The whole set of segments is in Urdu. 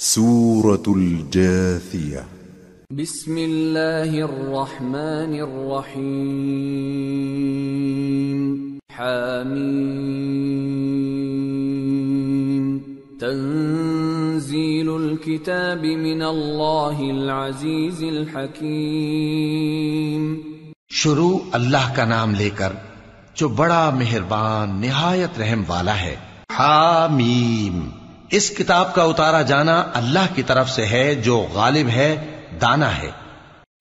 سورة الجاثية بسم الله الرحمن الرحيم حميم تنزيل الكتاب من الله العزيز الحكيم شروع اللہ کا نام لے کر جو بڑا مہربان نہایت رحم والا ہے۔ حامیم، اس کتاب کا اتارا جانا اللہ کی طرف سے ہے جو غالب ہے، دانا ہے۔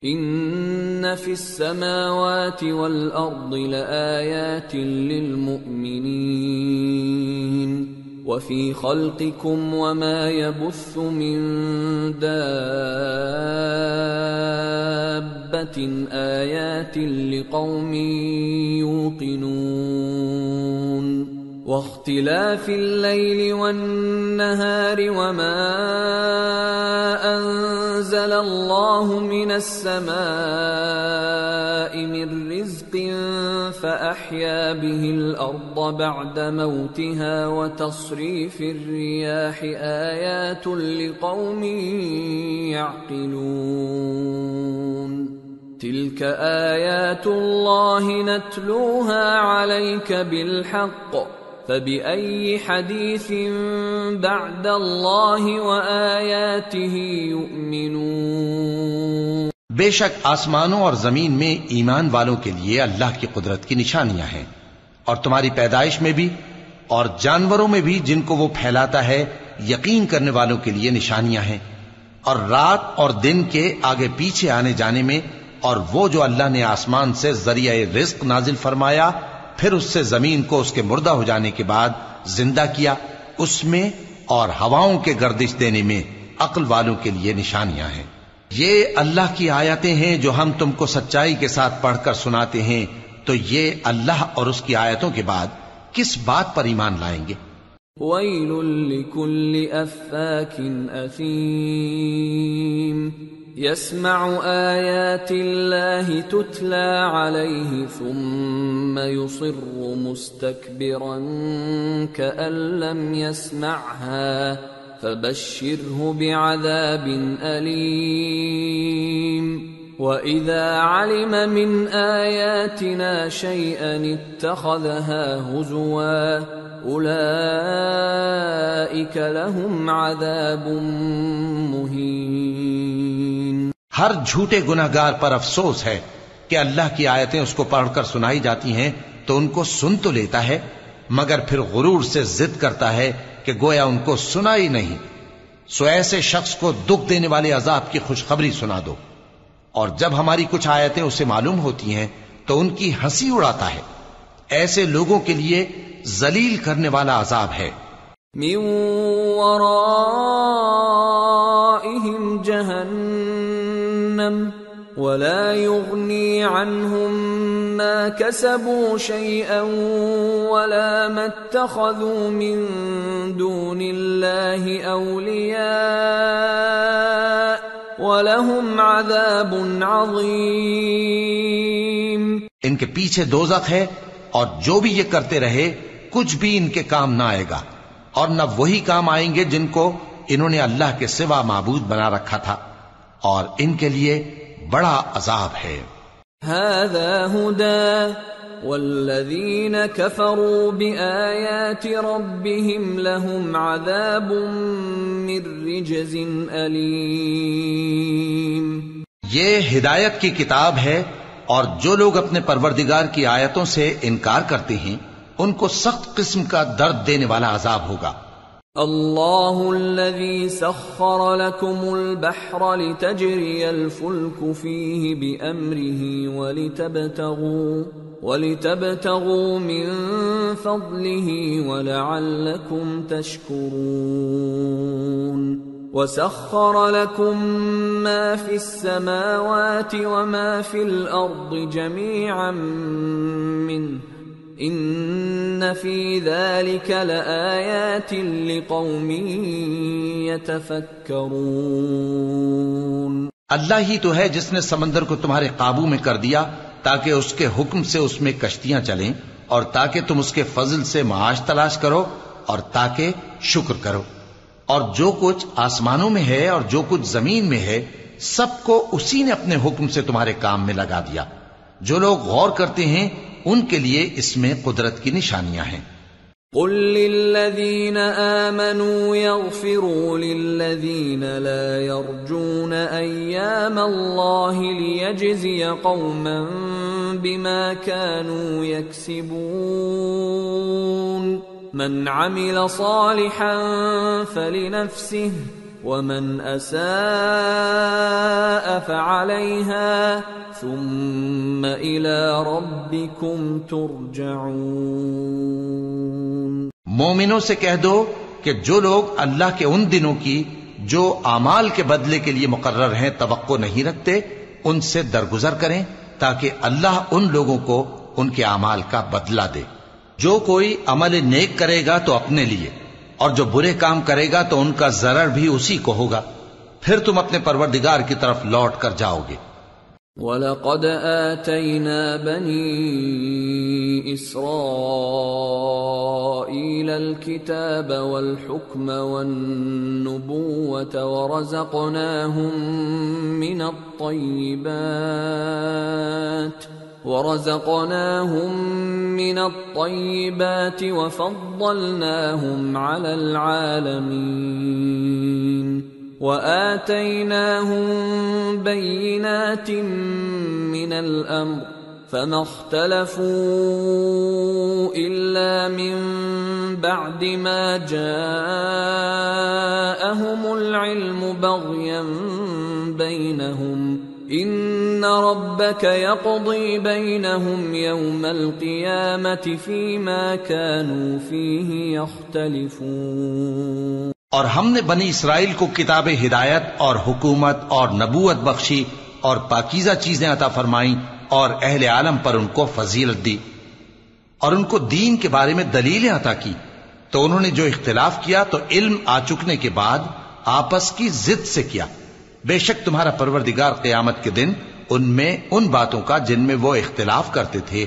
ان فی السماوات والارض لآیات للمؤمنین وفی خلقکم وما يبث من دابة آیات لقوم یوقنون واختلاف الليل والنهار وما أنزل الله من السماء من رزق فأحيا به الأرض بعد موتها وتصريف الرياح آيات لقوم يعقلون تلك آيات الله نتلوها عليك بالحق فبأي حديث بعد الله وآياته يؤمنون۔ بے شک آسمانوں اور زمین میں ایمان والوں کے لیے اللہ کی قدرت کی نشانیاں ہیں، اور تمہاری پیدائش میں بھی اور جانوروں میں بھی جن کو وہ پھیلاتا ہے یقین کرنے والوں کے لیے نشانیاں ہیں، اور رات اور دن کے آگے پیچھے آنے جانے میں، اور وہ جو اللہ نے آسمان سے ذریعہ رزق نازل فرمایا پھر اس سے زمین کو اس کے مردہ ہو جانے کے بعد زندہ کیا، اس میں اور ہواؤں کے گردش دینے میں عقل والوں کے لیے نشانیاں ہیں۔ یہ اللہ کی آیتیں ہیں جو ہم تم کو سچائی کے ساتھ پڑھ کر سناتے ہیں، تو یہ اللہ اور اس کی آیتوں کے بعد کس بات پر ایمان لائیں گے؟ وَيْلٌ لِكُلِّ أَفَّاكٍ أَثِيمٍ يسمع آيات الله تتلى عليه ثم يصر مستكبرا كأن لم يسمعها فبشره بعذاب أليم وإذا علم من آياتنا شيئا اتخذها هزوا أولئك لهم عذاب مهين۔ ہر جھوٹے گناہگار پر افسوس ہے کہ اللہ کی آیتیں اس کو پڑھ کر سنائی جاتی ہیں تو ان کو سن تو لیتا ہے مگر پھر غرور سے ضد کرتا ہے کہ گویا ان کو سنا ہی نہیں۔ سو ایسے شخص کو دکھ دینے والے عذاب کی خوشخبری سنا دو، اور جب ہماری کچھ آیتیں اسے معلوم ہوتی ہیں تو ان کی ہنسی اڑاتا ہے۔ ایسے لوگوں کے لیے ذلیل کرنے والا عذاب ہے۔ من ورائهم جہنم ولا يغني عنهم ما كسبوا شيئا ولا ما اتخذوا من دون الله أولياء وَلَهُمْ عَذَابٌ عَظِيمٌ۔ ان کے پیچھے دوزخ ہے، اور جو بھی یہ کرتے رہے کچھ بھی ان کے کام نہ آئے گا، اور نہ وہی کام آئیں گے جن کو انہوں نے اللہ کے سوا معبود بنا رکھا تھا، اور ان کے لیے بڑا عذاب ہے۔ هَذَا هُدًى وَالَّذِينَ كَفَرُوا بِآيَاتِ رَبِّهِمْ لَهُمْ عَذَابٌ مِّن رِّجْزٍ أَلِيمٌ۔ یہ ہدایت کی کتاب ہے، اور جو لوگ اپنے پروردگار کی آیتوں سے انکار کرتے ہیں ان کو سخت قسم کا درد دینے والا عذاب ہوگا۔ اللہ الذی سخر لکم البحر لتجری الفلک فیہ بأمرہ ولتبتغوا من فضلہ ولعلکم تشکرون، وسخر لكم ما في السماوات وما في الأرض جميعا منه إن في ذلك لآيات لقوم يتفكرون۔ اللہ ہی تو ہے جس نے سمندر کو تمہارے قابو میں کر دیا تاکہ اس کے حکم سے اس میں کشتیاں چلیں، اور تاکہ تم اس کے فضل سے معاش تلاش کرو، اور تاکہ شکر کرو، اور جو کچھ آسمانوں میں ہے اور جو کچھ زمین میں ہے سب کو اسی نے اپنے حکم سے تمہارے کام میں لگا دیا. جو لوگ غور کرتے ہیں ان کے لیے اس میں قدرت کی نشانیاں ہیں. قل للذین آمنوا یغفروا للذین لا یرجون ایام اللہ لیجزی قوما بما كانوا یکسبون من عمل صالحا فلنفسه ومن اساء فعليها ثم الى ربكم ترجعون. مومنوں سے کہہ دو کہ جو لوگ اللہ کے ان دنوں کی جو اعمال کے بدلے کے لیے مقرر ہیں توقع نہیں رکھتے ان سے درگزر کریں تاکہ اللہ ان لوگوں کو ان کے اعمال کا بدلہ دے. جو کوئی عمل نیک کرے گا تو اپنے لیے اور جو برے کام کرے گا تو ان کا ضرر بھی اسی کو ہوگا. پھر تم اپنے پروردگار کی طرف لوٹ کر جاؤ گے. وَلَقَدْ آتَيْنَا بَنِي إِسْرَائِيلَ الْكِتَابَ وَالْحُكْمَ وَالنُّبُوَّةَ ورزقناهم من الطيبات وفضلناهم على العالمين وآتيناهم بينات من الأمر فما اختلفوا إلا من بعد ما جاءهم العلم بغيا بينهم ان ربك يقضي بينهم يوم القيامة فيما كانوا فيه يختلفون. اور ہم نے بنی اسرائیل کو کتاب ہدایت اور حکومت اور نبوت بخشی اور پاکیزہ چیزیں عطا فرمائیں اور اہل عالم پر ان کو فضیلت دی اور ان کو دین کے بارے میں دلیلیں عطا کی. تو انہوں نے جو اختلاف کیا تو علم آ چکنے کے بعد آپس کی ضد سے کیا. بے شک تمہارا پروردگار قیامت کے دن ان میں ان باتوں کا جن میں وہ اختلاف کرتے تھے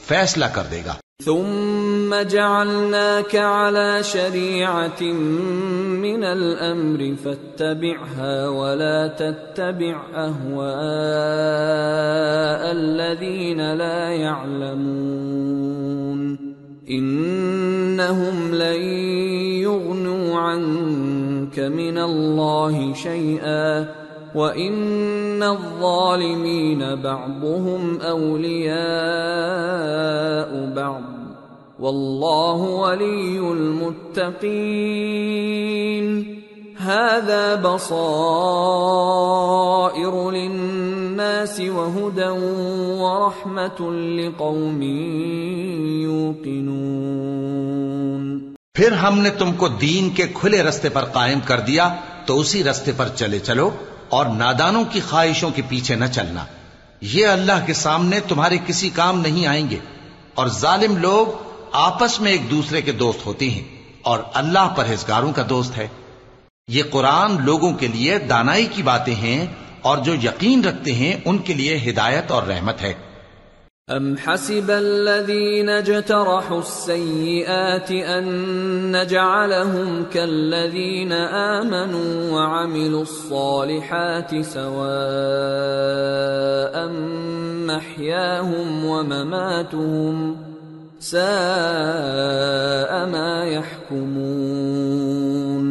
فیصلہ کر دے گا. ثم جعلناك على شريعة من الأمر فاتبعها ولا تتبع أهواء الذين لا يعلمون إنهم لن يغنوا عنك من الله شيئا وَإِنَّ الظَّالِمِينَ بَعْضُهُمْ أَوْلِيَاءُ بَعْضٍ وَاللَّهُ وَلِيُّ الْمُتَّقِينَ هَذَا بَصَائِرُ لِلنَّاسِ وَهُدًى وَرَحْمَةٌ لِقَوْمٍ يُوقِنُونَ. پھر ہم نے تم کو دین کے کھلے رستے پر قائم کر دیا تو اسی رستے پر چلے چلو اور نادانوں کی خواہشوں کے پیچھے نہ چلنا. یہ اللہ کے سامنے تمہارے کسی کام نہیں آئیں گے اور ظالم لوگ آپس میں ایک دوسرے کے دوست ہوتے ہیں اور اللہ پرہیزگاروں کا دوست ہے. یہ قرآن لوگوں کے لیے دانائی کی باتیں ہیں اور جو یقین رکھتے ہیں ان کے لیے ہدایت اور رحمت ہے. ام حسب الذين اجترحوا السيئات ان نجعلهم كالذين آمنوا وعملوا الصالحات سواء محياهم ومماتهم ساء ما يحكمون.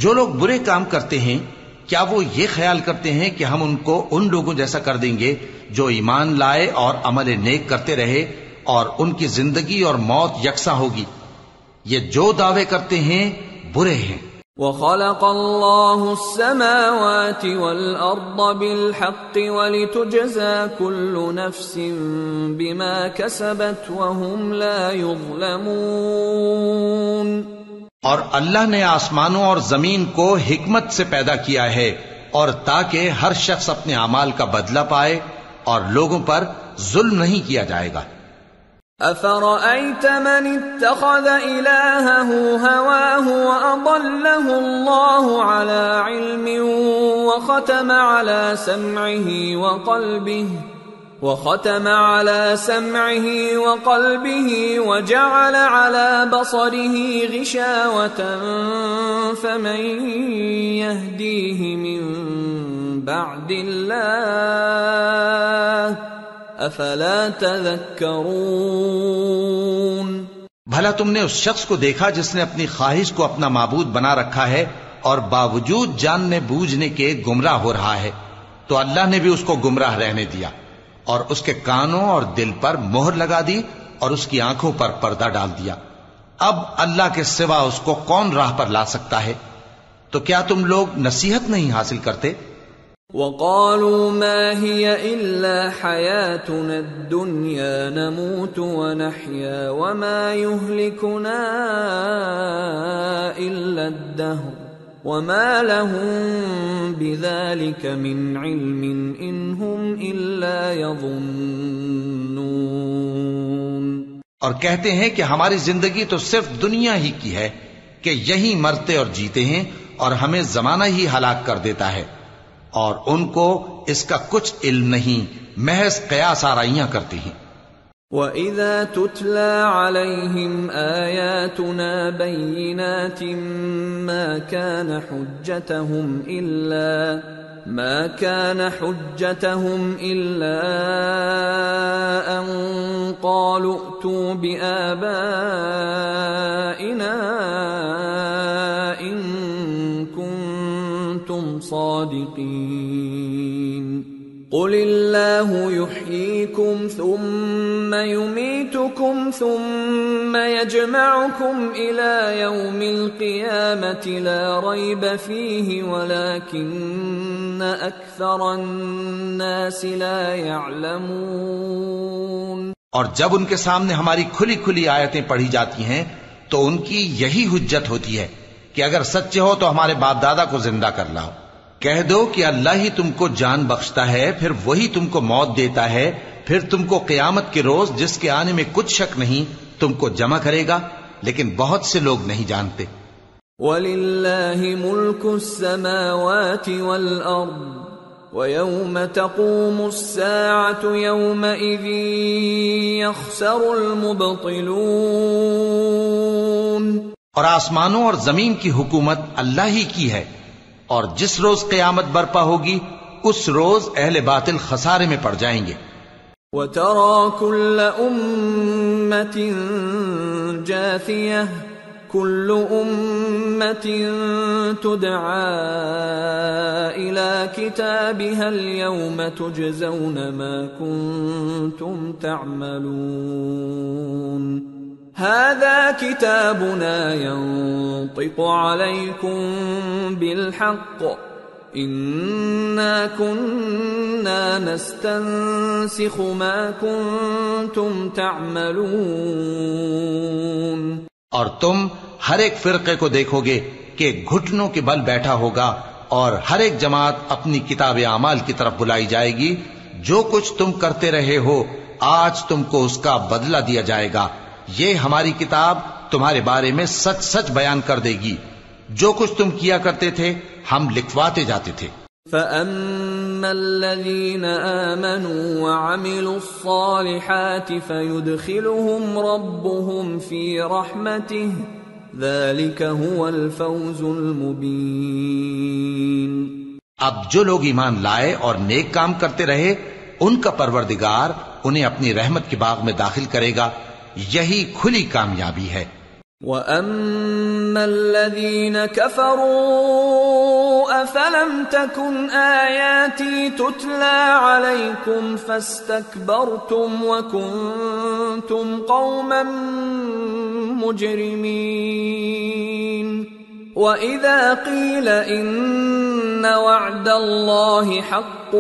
جو لوگ برے کام کرتے ہیں کیا وہ یہ خیال کرتے ہیں کہ ہم ان کو ان لوگوں جیسا کر دیں گے جو ایمان لائے اور عمل نیک کرتے رہے اور ان کی زندگی اور موت یکساں ہوگی؟ یہ جو دعوے کرتے ہیں برے ہیں. وَخَلَقَ اللَّهُ السَّمَاوَاتِ وَالْأَرْضَ بِالْحَقِّ وَلِتُجْزَى كُلُّ نَفْسٍ بِمَا كَسَبَتْ وَهُمْ لَا يُظْلَمُونَ. اور اللہ نے آسمانوں اور زمین کو حکمت سے پیدا کیا ہے اور تاکہ ہر شخص اپنے اعمال کا بدلہ پائے اور لوگوں پر ظلم نہیں کیا جائے گا. أَفَرَأَيْتَ مَنِ اتَّخَذَ إِلَٰهَهُ هَوَاهُ وَأَضَلَّهُ اللَّهُ عَلَىٰ عِلْمٍ وَخَتَمَ عَلَىٰ سَمْعِهِ وختم على سمعه وقلبه وجعل على بصره غشاوة فمن يهديه من بعد الله افلا تذكرون۔ بھلا تم نے اس شخص کو دیکھا جس نے اپنی خواہش کو اپنا معبود بنا رکھا ہے اور باوجود جاننے بوجھنے کے گمراہ ہو رہا ہے؟ تو اللہ نے بھی اس کو گمراہ رہنے دیا اور اس کے کانوں اور دل پر مہر لگا دی اور اس کی آنکھوں پر پردہ ڈال دیا۔ اب اللہ کے سوا اس کو کون راہ پر لا سکتا ہے؟ تو کیا تم لوگ نصیحت نہیں حاصل کرتے؟ وقالوا ما هي إلا حياتنا الدنيا نموت ونحيا وما يهلكنا إلا الدهر وما لهم بذلك من علم إن هم إلا يظنون۔ اور کہتے ہیں کہ ہماری زندگی تو صرف دنیا ہی کی ہے کہ یہیں مرتے اور جیتے ہیں اور ہمیں زمانہ ہی ہلاک کر دیتا ہے، اور ان کو اس کا کچھ علم نہیں، محض قیاس آرائیاں کرتے ہیں۔ وَإِذَا تُتْلَى عَلَيْهِمْ آيَاتُنَا بَيِّنَاتٍ مَا كَانَ حُجَّتَهُمْ إِلَّا أَن قَالُوا ائْتُوا بِآبَائِنَا إِن كُنتُمْ صَادِقِينَ۔ قُلِ اللَّهُ يُحْيِيكُمْ ثُمَّ يُمِيتُكُمْ ثُمَّ يَجْمَعُكُمْ إِلَى يَوْمِ الْقِيَامَةِ لَا رَيْبَ فِيهِ وَلَكِنَّ أَكْثَرَ النَّاسِ لَا يَعْلَمُونَ۔ اور جب ان کے سامنے ہماری کھلی کھلی آیتیں پڑھی جاتی ہیں تو ان کی یہی حجت ہوتی ہے کہ اگر سچے ہو تو ہمارے باپ دادا کو زندہ کر لاؤ۔ کہہ دو کہ اللہ ہی تم کو جان بخشتا ہے، پھر وہی تم کو موت دیتا ہے، پھر تم کو قیامت کے روز جس کے آنے میں کچھ شک نہیں تم کو جمع کرے گا، لیکن بہت سے لوگ نہیں جانتے۔ وَلِلَّهِ مُلْكُ السَّمَاوَاتِ وَالْأَرْضِ وَيَوْمَ تَقُومُ السَّاعَةُ يَوْمَئِذٍ يَخْسَرُ الْمُبْطِلُونَ۔ اور آسمانوں اور زمین کی حکومت اللہ ہی کی ہے، اور جس روز قیامت برپا ہوگی اس روز اہل باطل خسارے میں پڑ جائیں گے۔ وَتَرَى كُلَّ أُمَّةٍ جَاثِيَةً كُلُّ أُمَّةٍ تُدْعَى إِلَى كِتَابِهَا الْيَوْمَ تُجْزَوْنَ مَا كُنتُمْ تَعْمَلُونَ۔ هذا كتابنا ينطق عليكم بالحق إنا كنا نستنسخ ما كنتم تعملون۔ اور تم ہر ایک فرقے کو دیکھو گے کہ گھٹنوں کے بل بیٹھا ہوگا، اور ہر ایک جماعت اپنی کتاب اعمال کی طرف بلائی جائے گی۔ جو کچھ تم کرتے رہے ہو آج تم کو اس کا بدلہ دیا جائے گا۔ یہ ہماری کتاب تمہارے بارے میں سچ سچ بیان کر دے گی، جو کچھ تم کیا کرتے تھے ہم لکھواتے جاتے تھے۔ فَأَمَّا الَّذِينَ آمَنُوا وَعَمِلُوا الصَّالِحَاتِ فَيُدْخِلُهُمْ رَبُّهُمْ فِي رَحْمَتِهِ ذَلِكَ هُوَ الْفَوْزُ الْمُبِينُ۔ اب جو لوگ ایمان لائے اور نیک کام کرتے رہے ان کا پروردگار انہیں اپنی رحمت کے باغ میں داخل کرے گا، یہی کھلی کامیابی ہے۔ وَأَمَّا الَّذِينَ كَفَرُوا أَفَلَمْ تَكُنْ آيَاتِي تُتْلَى عَلَيْكُمْ فَاسْتَكْبَرْتُمْ وَكُنْتُمْ قَوْمًا مُجْرِمِينَ۔ وَإِذَا قِيلَ إِنَّ وَعْدَ اللَّهِ حَقٌّ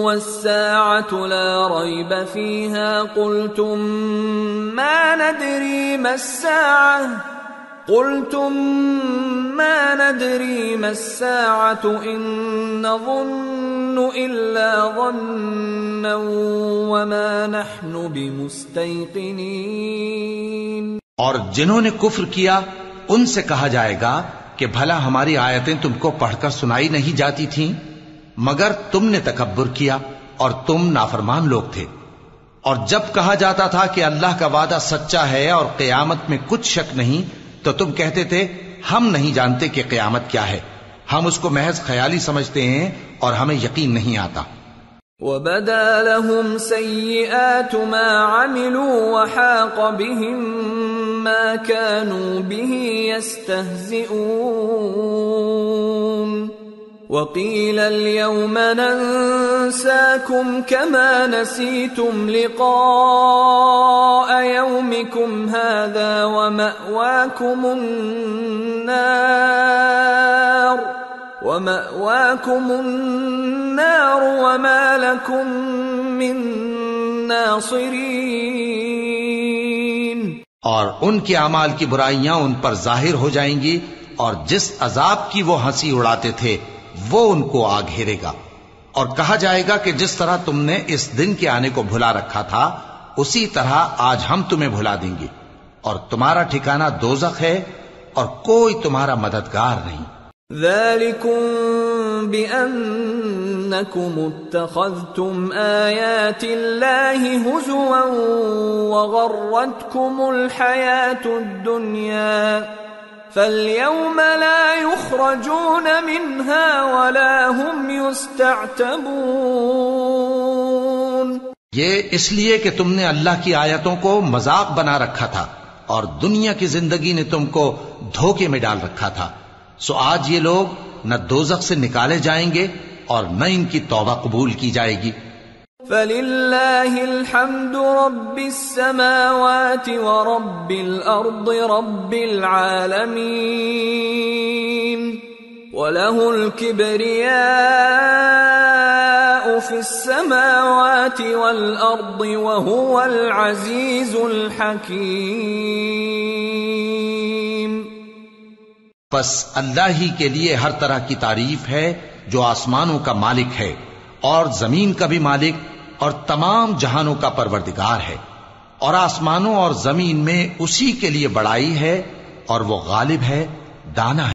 وَالسَّاعَةُ لَا رَيْبَ فِيهَا قُلْتُمْ مَا نَدْرِي مَا السَّاعَةُ إِن نَّظُنُّ إِلَّا ظَنًّا وَمَا نَحْنُ بِمُسْتَيْقِنِينَ۔ اور جنہوں نے کفر کیا ان سے کہا جائے گا کہ بھلا ہماری آیتیں تم کو پڑھ کر سنائی نہیں جاتی تھیں؟ مگر تم نے تکبر کیا اور تم نافرمان لوگ تھے. اور جب کہا جاتا تھا کہ اللہ کا وعدہ سچا ہے اور قیامت میں کچھ شک نہیں، تو تم کہتے تھے ہم نہیں جانتے کہ قیامت کیا ہے، ہم اس کو محض خیالی سمجھتے ہیں اور ہمیں یقین نہیں آتا. وَبَدَا لَهُمْ سَيِّئَاتُ مَا عَمِلُوا وَحَاقَ بِهِمْ مَا كَانُوا بِهِ يَسْتَهْزِئُونَ وَقِيلَ الْيَوْمَ نَنسَاكُمْ كَمَا نَسِيتُمْ لِقَاءَ يَوْمِكُمْ هَذَا وَمَأْوَاكُمُ النَّارُ وَمَا لَكُمْ مِنْ نَاصِرِينَ. اور ان کے اعمال کی برائیاں ان پر ظاہر ہو جائیں گی، اور جس عذاب کی وہ ہنسی اڑاتے تھے وہ ان کو آ گھیرے گا. اور کہا جائے گا کہ جس طرح تم نے اس دن کے آنے کو بھلا رکھا تھا اسی طرح آج ہم تمہیں بھلا دیں گے، اور تمہارا ٹھکانہ دوزخ ہے اور کوئی تمہارا مددگار نہیں. ذَلِكُمْ بِأَنَّكُمُ اتَّخَذْتُمْ آيَاتِ اللَّهِ هُزُوًا وَغَرَّتْكُمُ الْحَيَاةُ الدُّنْيَا فَالْيَوْمَ لَا يُخْرَجُونَ مِنْهَا وَلَا هُمْ يُسْتَعْتَبُونَ. یہ اس لیے کہ تم نے اللہ کی آیتوں کو مذاق بنا رکھا تھا اور دنیا کی زندگی نے تم کو دھوکے میں ڈال رکھا تھا، سو آج یہ لوگ نہ دوزخ سے نکالے جائیں گے اور نہ ان کی توبہ قبول کی جائے گی. فَلِلَّهِ الْحَمْدُ رَبِّ السَّمَاوَاتِ وَرَبِّ الْأَرْضِ رَبِّ الْعَالَمِينَ وَلَهُ الْكِبْرِيَاءُ فِي السَّمَاوَاتِ وَالْأَرْضِ وَهُوَ الْعَزِيزُ الْحَكِيمُ. بس اللہ ہی کے لیے ہر طرح کی تعریف ہے جو آسمانوں کا مالک ہے اور زمین کا بھی مالک اور تمام جہانوں کا پروردگار ہے، اور آسمانوں اور زمین میں اسی کے لیے بڑائی ہے اور وہ غالب ہے، دانا ہے.